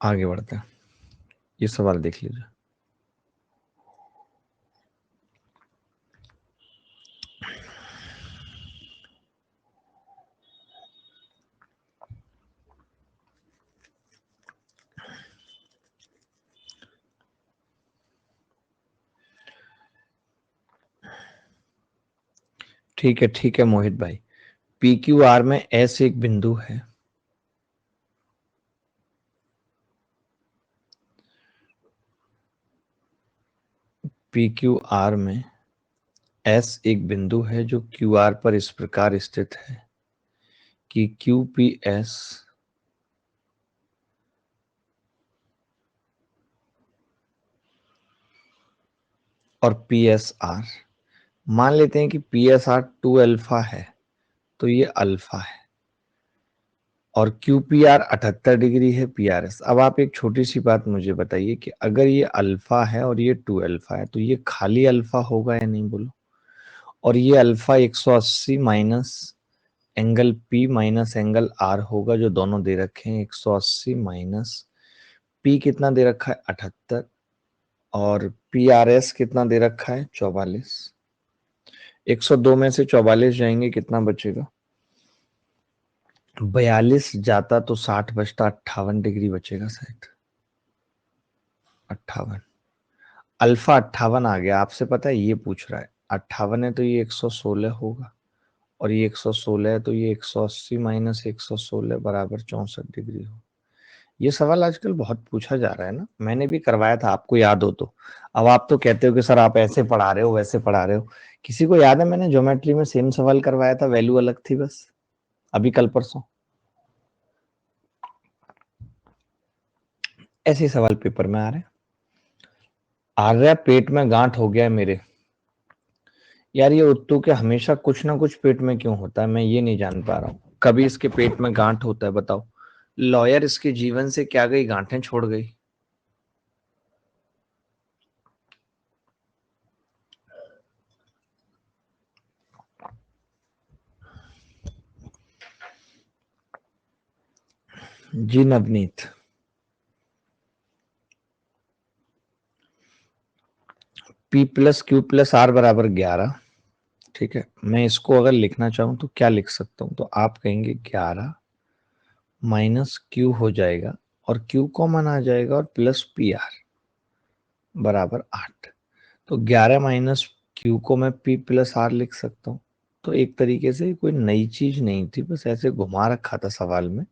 आगे बढ़ते हैं, ये सवाल देख लीजिए। ठीक है मोहित भाई। पी क्यू आर में एस एक बिंदु है, पी क्यू आर में एस एक बिंदु है जो क्यू आर पर इस प्रकार स्थित है कि क्यू पी एस और पी एस आर, मान लेते हैं कि पी एस आर 2 अल्फा है तो ये अल्फा है, और क्यू पी आर 78 डिग्री है पी आर एस। अब आप एक छोटी सी बात मुझे बताइए कि अगर ये अल्फा है और ये 2 अल्फा है तो ये खाली अल्फा होगा या नहीं, बोलो। और ये alpha 180 minus angle P minus angle R होगा, जो दोनों दे रखे हैं। 180 माइनस पी कितना दे रखा है 78, और पी आर एस कितना दे रखा है 44। 102 में से 44 जाएंगे, कितना बचेगा 42 जाता तो 60 बचता, 58 डिग्री बचेगा शायद, 58। अल्फा 58 आ गया। आपसे पता है ये पूछ रहा है 58 है तो ये 116 होगा, और ये 116 है तो ये 180 माइनस 116 बराबर 64 डिग्री हो। ये सवाल आजकल बहुत पूछा जा रहा है ना, मैंने भी करवाया था, आपको याद हो तो। अब आप तो कहते हो कि सर आप ऐसे पढ़ा रहे हो वैसे पढ़ा रहे हो। किसी को याद है मैंने ज्योमेट्री में सेम सवाल करवाया था, वैल्यू अलग थी बस, अभी कल परसों। ऐसे ही सवाल पेपर में आ रहे हैं। आर्या पेट में गांठ हो गया है मेरे। यार ये उत्तू के हमेशा कुछ ना कुछ पेट में क्यों होता है, मैं ये नहीं जान पा रहा हूँ। कभी इसके पेट में गांठ होता है, बताओ। लॉयर इसके जीवन से क्या गई, गांठें छोड़ गई। जी Navneet. P plus Q plus r बराबर 11। ठीक है, मैं इसको अगर लिखना चाहूं तो क्या लिख सकता हूं, तो आप कहेंगे 11 माइनस क्यू हो जाएगा, और क्यू कॉमन आ जाएगा, और प्लस पी आर बराबर 8। तो 11 माइनस क्यू को मैं पी प्लस आर लिख सकता हूँ। तो एक तरीके से कोई नई चीज नहीं थी, बस ऐसे घुमा रखा था सवाल में।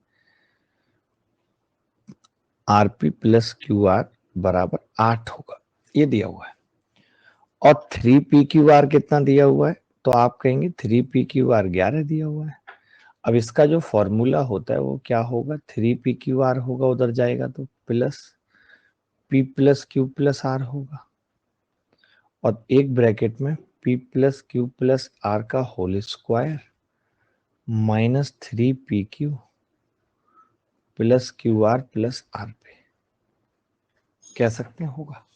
R P plus q are बराबर 8 होगा, ये दिया हुआ है। और 3 पी क्यू आर कितना दिया हुआ है, तो आप कहेंगे 3 पी क्यू आर 11 दिया हुआ है। अब इसका जो फॉर्मूला होता है वो क्या होगा, 3 पी क्यू आर होगा, उधर जाएगा तो plus P plus Q plus r होगा, और एक ब्रैकेट में p plus Q plus r का whole square minus 3 p q plus q r plus r पे। कह सकते हैं होगा,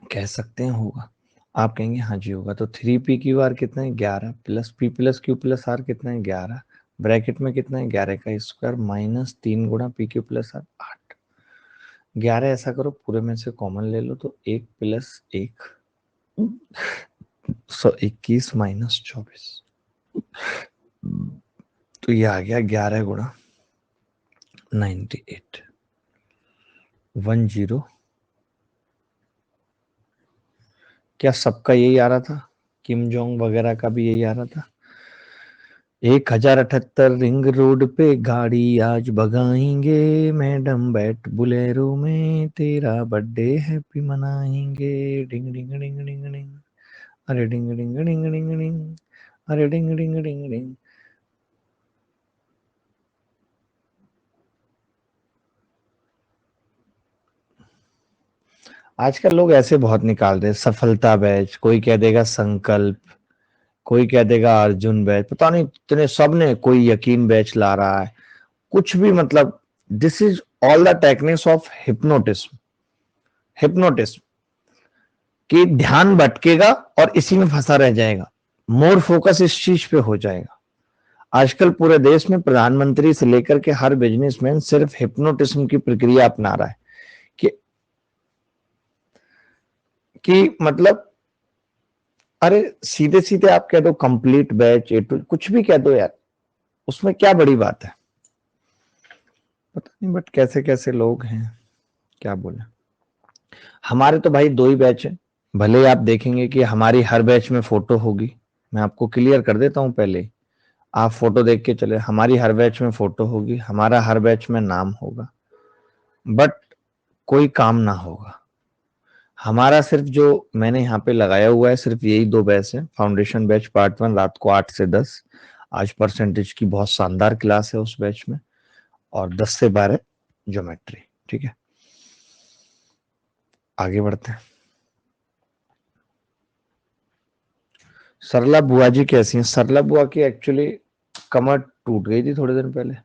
कह सकते हैं होगा। आप कहेंगे हाँ जी होगा। तो 3 पी क्यू आर कितना है 11, plus P plus Q plus R कितना है 11, ब्रैकेट में कितना है 11 का स्क्वायर माइनस 3 गुणा पी क्यू प्लस आर 8। 11 ऐसा करो पूरे में से कॉमन ले लो, तो 1 प्लस 1 121 माइनस 24। तो ये आ गया 11 गुणा 98 10। क्या सबका यही आ रहा था, किम जोंग वगैरह का भी यही आ रहा था। 1078 रिंग रोड पे गाड़ी आज भगाएंगे, मैडम बैठ बुलेरो में, तेरा बर्थडे हैप्पी मनाएंगे। डिंग डिंग डिंग डिंग डिंग, अरे डिंग डिंग डिंग डिंग डिंग, अरे डिंग डिंग डिंग डिंग। आजकल लोग ऐसे बहुत निकाल रहे हैं, सफलता बैच, कोई कह देगा संकल्प, कोई कह देगा अर्जुन बैच, पता नहीं इतने सब ने, कोई यकीन बैच ला रहा है, कुछ भी। मतलब this is all the techniques of hypnotism. Hypnotism कि ध्यान भटकेगा और इसी में फंसा रह जाएगा, मोर फोकस इस चीज पे हो जाएगा। आजकल पूरे देश में प्रधानमंत्री से लेकर के हर बिजनेसमैन सिर्फ हिप्नोटिज्म की प्रक्रिया अपना रहा है कि मतलब अरे सीधे सीधे आप कह दो कंप्लीट बैच ए टू, कुछ भी कह दो यार, उसमें क्या बड़ी बात है। पता नहीं बट कैसे कैसे लोग हैं, क्या बोले। हमारे तो भाई 2 ही बैच है, भले ही आप देखेंगे कि हमारी हर बैच में फोटो होगी। मैं आपको क्लियर कर देता हूं पहले ही, आप फोटो देख के चले, हमारी हर बैच में फोटो होगी, हमारा हर बैच में नाम होगा, बट कोई काम ना होगा। हमारा सिर्फ जो मैंने यहाँ पे लगाया हुआ है सिर्फ यही 2 बैच है। फाउंडेशन बैच पार्ट 1 रात को 8 से 10, आज परसेंटेज की बहुत शानदार क्लास है उस बैच में, और 10 से 12 ज्योमेट्री। ठीक है, आगे बढ़ते हैं। सरला बुआ जी कैसी हैं? सरला बुआ की एक्चुअली कमर टूट गई थी थोड़े दिन पहले।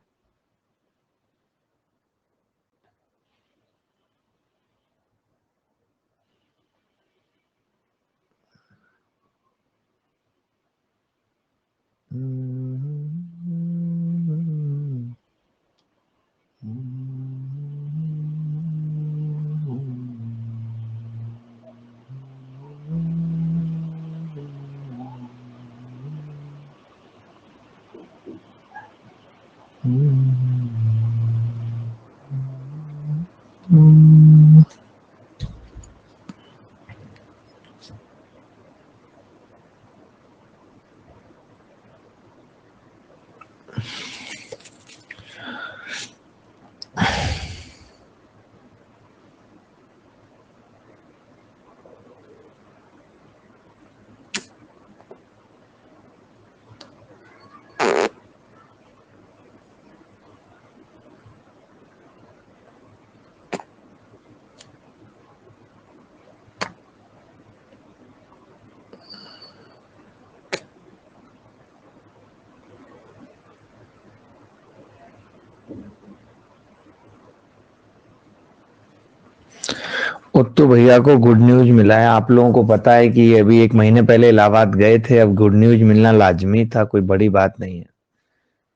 उत्तू भैया को गुड न्यूज मिला है। आप लोगों को पता है कि अभी 1 महीने पहले इलाहाबाद गए थे, अब गुड न्यूज मिलना लाजमी था, कोई बड़ी बात नहीं है।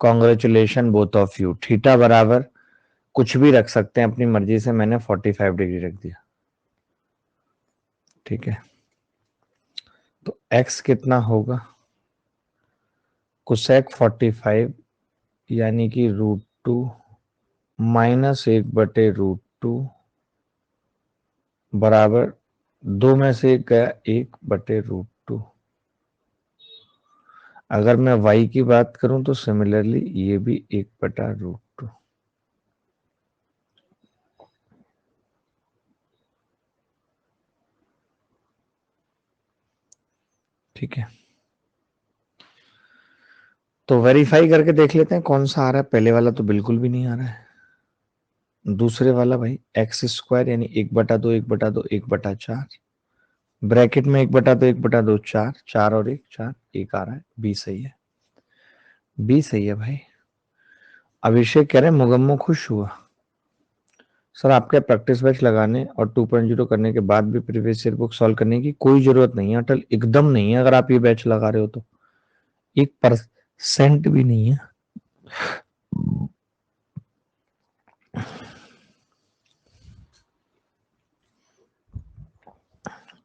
Congratulation both of you. Theta बराबर कुछ भी रख सकते हैं अपनी मर्जी से, मैंने 45 डिग्री रख दिया। ठीक है, तो x कितना होगा? कोसेक 45 यानी कि √2 -1/√2 बराबर 2 में से 1 गया 1/√2। अगर मैं y की बात करूं तो सिमिलरली ये भी 1/√2। ठीक है, तो वेरीफाई करके देख लेते हैं कौन सा आ रहा है। पहले वाला तो बिल्कुल भी नहीं आ रहा है। दूसरे वाला भाई x² यानी 1/2 1/2 1/4, ब्रैकेट में 1/2 1/2 4, 4 और 1 4, 1 आ रहा है। बी सही है, बी सही है भाई। अभिषेक कह रहे हैं मुगम्मो खुश हुआ। सर आपके प्रैक्टिस बैच लगाने और 2.0 करने के बाद भी प्रीवियस ईयर बुक सॉल्व करने की कोई जरूरत नहीं है अटल, एकदम नहीं है। अगर आप ये बैच लगा रहे हो तो 1% भी नहीं है।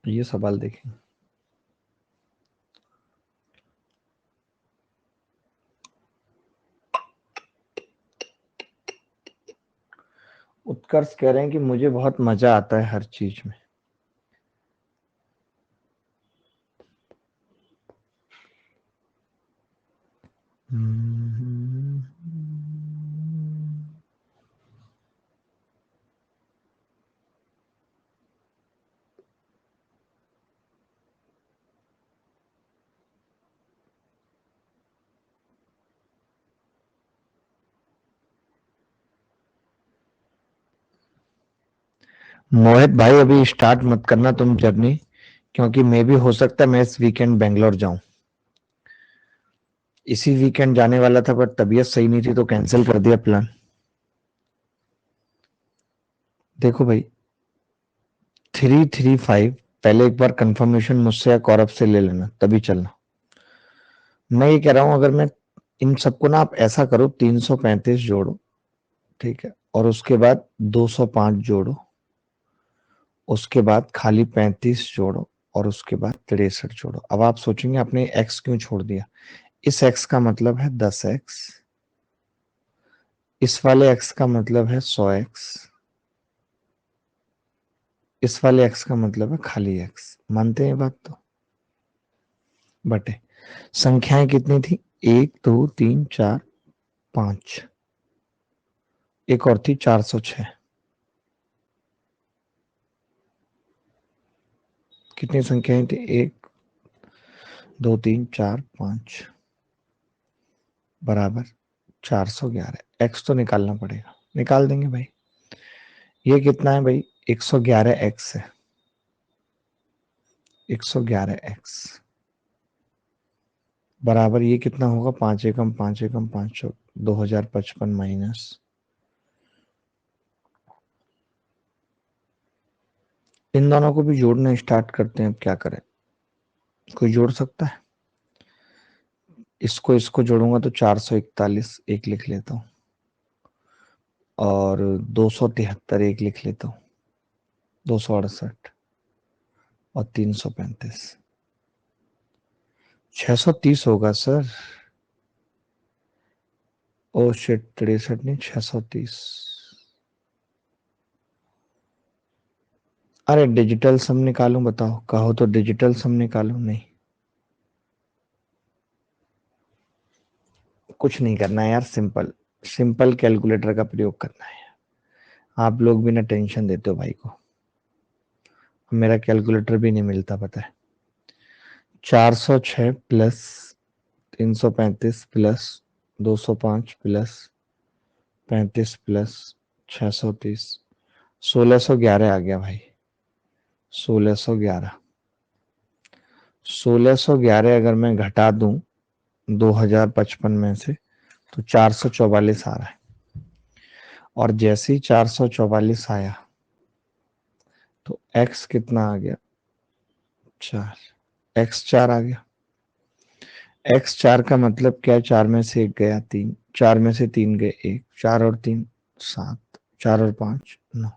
ये सवाल देखें, उत्कर्ष कह रहे हैं कि मुझे बहुत मजा आता है हर चीज में। मोहित भाई अभी स्टार्ट मत करना तुम जर्नी, क्योंकि मे भी हो सकता है मैं इस वीकेंड बेंगलोर जाऊं। इसी वीकेंड जाने वाला था पर तबीयत सही नहीं थी तो कैंसिल कर दिया प्लान। देखो भाई 335 पहले एक बार कंफर्मेशन मुझसे या कौरव से ले लेना तभी चलना। मैं ये कह रहा हूं अगर मैं इन सबको ना आप ऐसा करो, 335 जोड़ो, ठीक है, और उसके बाद 205 जोड़ो, उसके बाद खाली 35 जोड़ो, और उसके बाद 63 जोड़ो। अब आप सोचेंगे आपने x क्यों छोड़ दिया। इस x का मतलब है 10x, इस वाले x का मतलब है 100x, इस वाले x का मतलब है खाली x। मानते हैं ये बात? तो बटे संख्याएं कितनी थी, 1 2 3 4 5, एक और थी 406। कितनी संख्याएं थी, 1 2 3 4 5 बराबर 411। x तो निकालना पड़ेगा, निकाल देंगे भाई। ये कितना है भाई, 111x है, 111x बराबर ये कितना होगा, 5 एकम 5 एकम 5, 2055 माइनस, इन दोनों को भी जोड़ना स्टार्ट करते हैं। अब क्या करें, कोई जोड़ सकता है? इसको जोड़ूंगा तो 441 एक लिख लेता हूँ, और 273 एक लिख लेता हूँ, 268 और 335, 630 होगा सर। ओ शिट, 63 नहीं, 630। अरे डिजिटल सम निकालूं, बताओ, कहो तो डिजिटल सम निकालूं। नहीं, कुछ नहीं करना है यार, सिंपल सिंपल कैलकुलेटर का प्रयोग करना है। आप लोग भी ना टेंशन देते हो भाई को, मेरा कैलकुलेटर भी नहीं मिलता पता है। 406 प्लस 335 प्लस 205 प्लस 35 प्लस 630, 1611 आ गया भाई। 1611, 1611 अगर मैं घटा दूं 2055 में से तो 444 आ रहा है। और जैसे ही 444 आया तो x कितना आ गया, 4, x4 आ गया। x4 का मतलब क्या है, 4 में से 1 गया 3, 4 में से 3 गए 1, 4 और 3 7, 4 और 5 9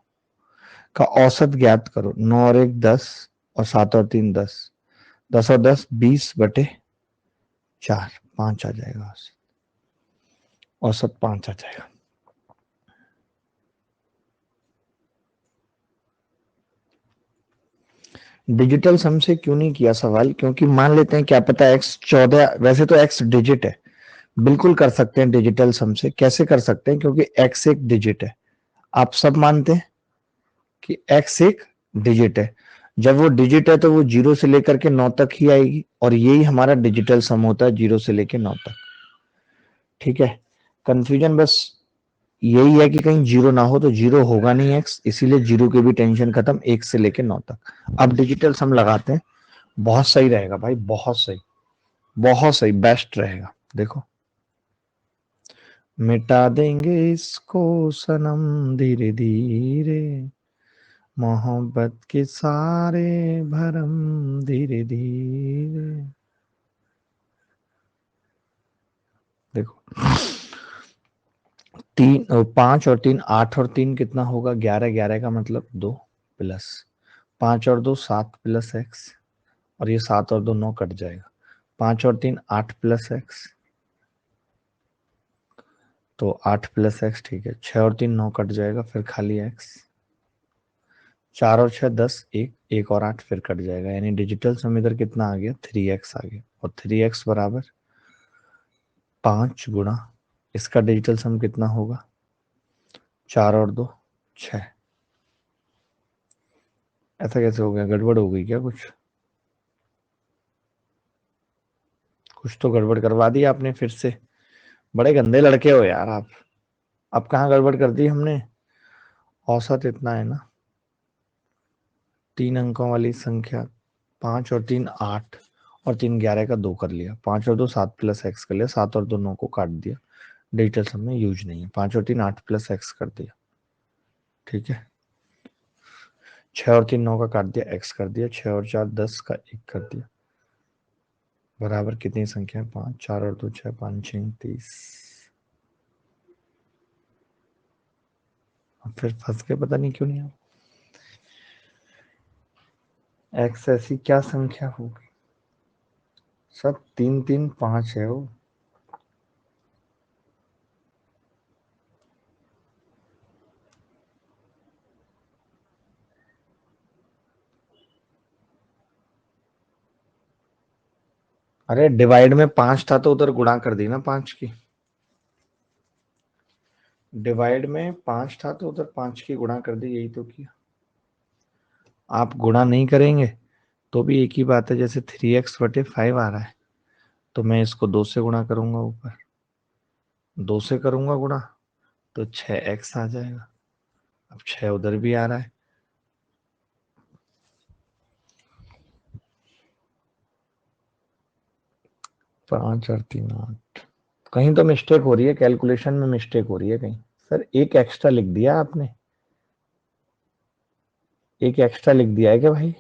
का औसत ज्ञात करो। 9 और 1 10, और 7 और 3 10, 10 और 10 20 बटे 4, 5 आ जाएगा औसत, औसत 5 आ जाएगा। डिजिटल सम से क्यों नहीं किया सवाल, क्योंकि मान लेते हैं क्या पता x 14, वैसे तो x डिजिट है, बिल्कुल कर सकते हैं डिजिटल सम से। कैसे कर सकते हैं, क्योंकि x एक डिजिट है, आप सब मानते हैं कि x एक डिजिट है। जब वो डिजिट है तो वो 0 से लेकर के 9 तक ही आएगी, और यही हमारा डिजिटल सम होता है, 0 से लेकर 9 तक। ठीक है, कंफ्यूजन बस यही है कि कहीं 0 ना हो, तो 0 होगा नहीं x, इसीलिए 0 की भी टेंशन खत्म, 1 से लेकर 9 तक। अब डिजिटल सम लगाते हैं, बहुत सही रहेगा भाई, बहुत सही, बहुत सही, बेस्ट रहेगा। देखो, मिटा देंगे इसको सनम धीरे धीरे, मोहब्बत के सारे भरम धीरे धीरे। देखो, 5 और 3 8, और 3 कितना होगा, 11, 11 का मतलब 2 प्लस 5 और 2 7 प्लस x, और ये 7 और 2 9 कट जाएगा, 5 और 3 8 प्लस x, तो 8 प्लस x, ठीक है, 6 और 3 9 कट जाएगा, फिर खाली x, 4 और 6 10, 1 1 और 8 फिर कट जाएगा, यानी डिजिटल सम इधर कितना आ गया, 3x आ गया। और 3x बराबर 5 गुणा इसका डिजिटल सम कितना होगा, 4 और 2 6। ऐसा कैसे हो गया, गड़बड़ हो गई क्या कुछ? कुछ तो गड़बड़ करवा दी आपने फिर से, बड़े गंदे लड़के हो यार आप। अब कहाँ गड़बड़ कर दी हमने? औसत इतना है ना, 3 अंकों वाली संख्या, 5 और 3 8, और 3 11 का 2 कर लिया, 5 और 2 7 प्लस एक्स कर लिया, 7 और 2 9 को काट दिया, डिजिटल सम में यूज नहीं है। 5 और 3 8 प्लस एक्स कर दिया, ठीक है, 6 और 3 9 का काट दिया, एक्स कर दिया, 6 और 4 10 का 1 कर दिया, बराबर कितनी संख्या है? 5, 4 और 2 6, 5 6 30। अब फिर फंस के पता नहीं क्यों नहीं आ। एक्स ऐसी क्या संख्या होगी? सब 3 3 5 है वो। अरे डिवाइड में 5 था तो उधर गुणा कर दी ना 5 की। डिवाइड में 5 था तो उधर 5 की गुणा कर दी, यही तो किया। आप गुणा नहीं करेंगे तो भी एक ही बात है। जैसे 3x/5 आ रहा है तो मैं इसको 2 से गुणा करूंगा, ऊपर 2 से करूंगा गुणा तो 6x आ जाएगा। अब 6 उधर भी आ रहा है। 5 और 3 8। कहीं तो मिस्टेक हो रही है, कैलकुलेशन में मिस्टेक हो रही है कहीं। सर एक एक्स्ट्रा लिख दिया आपने, एक एक्स्ट्रा लिख दिया है क्या भाई?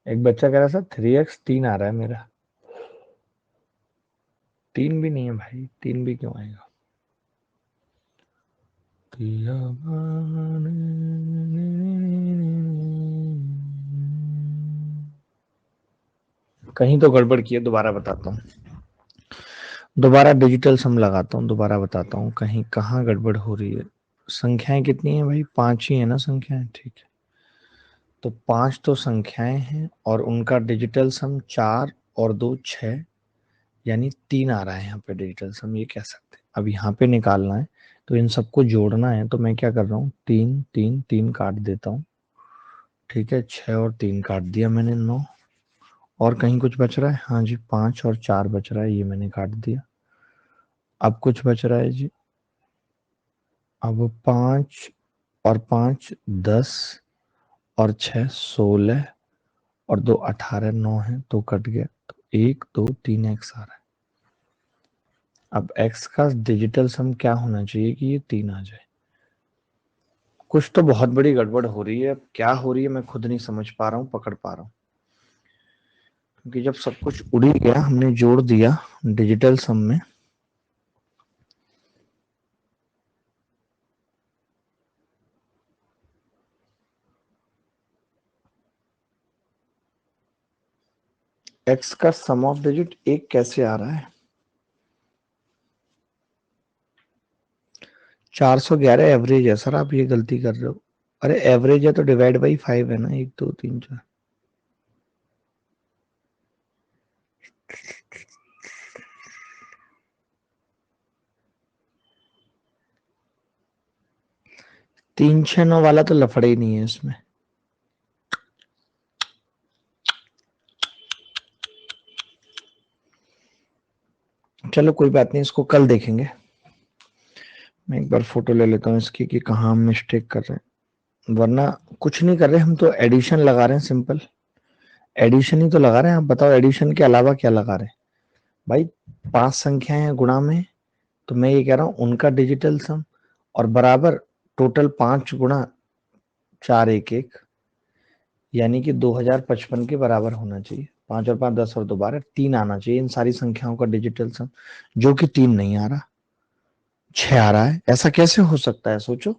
एक बच्चा कह रहा सर 3x 3 आ रहा है मेरा। 3 भी नहीं है भाई, 3 भी क्यों आएगा? कहीं तो गड़बड़ की है, दोबारा बताता हूँ। दोबारा डिजिटल सम लगाता हूँ, दोबारा बताता हूँ कहीं कहाँ गड़बड़ हो रही है। संख्याएं कितनी है भाई? 5 ही है ना संख्याएं, ठीक है। तो 5 तो संख्याएं हैं और उनका डिजिटल सम 4 और 2 6, यानी 3 आ रहा है यहाँ पे डिजिटल सम, ये कह सकते हैं। अब यहाँ पे निकालना है तो इन सबको जोड़ना है, तो मैं क्या कर रहा हूँ, 3 3 3 काट देता हूँ, ठीक है। 6 और 3 काट दिया मैंने, 9। और कहीं कुछ बच रहा है? हाँ जी, 5 और 4 बच रहा है, ये मैंने काट दिया। अब कुछ बच रहा है जी। अब 5 और 5 10 और 6 16 और 2 18 9 है, तो कट गया। तो 1 2 3 एक्स आ रहा है। अब एक्स का डिजिटल सम क्या होना चाहिए कि ये 3 आ जाए। कुछ तो बहुत बड़ी गड़बड़ हो रही है। अब क्या हो रही है मैं खुद नहीं समझ पा रहा हूँ, पकड़ पा रहा हूँ। क्योंकि जब सब कुछ उड़ ही गया, हमने जोड़ दिया डिजिटल सम में, एक्स का सम ऑफ डिजिट 1 कैसे आ रहा है? 411 एवरेज है सर, आप ये गलती कर रहे हो। अरे एवरेज है तो डिवाइड बाई 5 है ना, 1 2 3 4। तीन छह नौ वाला तो लफड़े ही नहीं है इसमें। चलो कोई बात नहीं, इसको कल देखेंगे। मैं एक बार फोटो ले लेता हूँ इसकी कि कहाँ हम मिस्टेक कर रहे हैं, वरना कुछ नहीं कर रहे हम तो एडिशन लगा रहे हैं, सिंपल एडिशन ही तो लगा रहे हैं। आप बताओ एडिशन के अलावा क्या लगा रहे हैं भाई? 5 संख्याएं हैं गुणा में, तो मैं ये कह रहा हूँ उनका डिजिटल सम और बराबर टोटल 5 गुणा 4 1 1, यानी कि 2055 के बराबर होना चाहिए। 5 और 5 10 और 2 12, 3 आना चाहिए इन सारी संख्याओं का डिजिटल सम, जो कि 3 नहीं आ रहा, 6 आ रहा है। ऐसा कैसे हो सकता है? सोचो,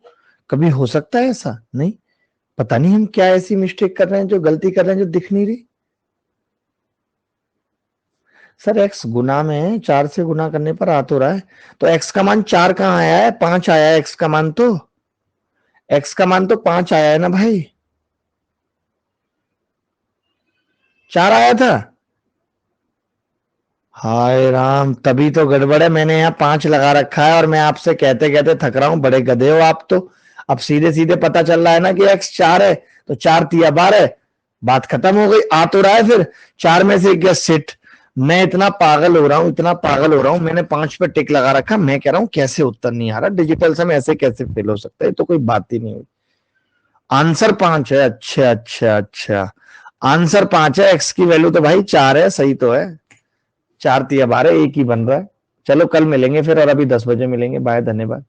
कभी हो सकता है ऐसा? नहीं। पता नहीं हम क्या ऐसी मिस्टेक कर रहे हैं, जो गलती कर रहे हैं, जो दिख नहीं रही। सर एक्स गुना में 4 से गुना करने पर आ तो रहा है, तो एक्स का मान 4 कहाँ आया है? 5 आया है एक्स का मान, तो एक्स का मान तो 5 आया है ना भाई, 4 आया था। हाय राम, तभी तो गड़बड़ है। मैंने यहाँ 5 लगा रखा है और मैं आपसे कहते कहते थक रहा हूँ, बड़े गधे हो आप तो। अब सीधे सीधे पता चल रहा है ना कि एक्स 4 है, तो 4 तिया 12, बात खत्म हो गई। आ तो रहा है फिर 4 में से एक सिट। मैं इतना पागल हो रहा हूँ, इतना पागल हो रहा हूँ, मैंने 5 पे टिक लगा रखा। मैं कह रहा हूँ कैसे उत्तर नहीं आ रहा, डिजिटल सम ऐसे कैसे फेल हो सकता है? तो कोई बात ही नहीं हुई। आंसर 5 है। अच्छा अच्छा अच्छा, आंसर 5 है, एक्स की वैल्यू तो भाई 4 है, सही तो है। 4 तिया 12, एक ही बन रहा है। चलो कल मिलेंगे फिर, और अभी 10 बजे मिलेंगे। बाय, धन्यवाद।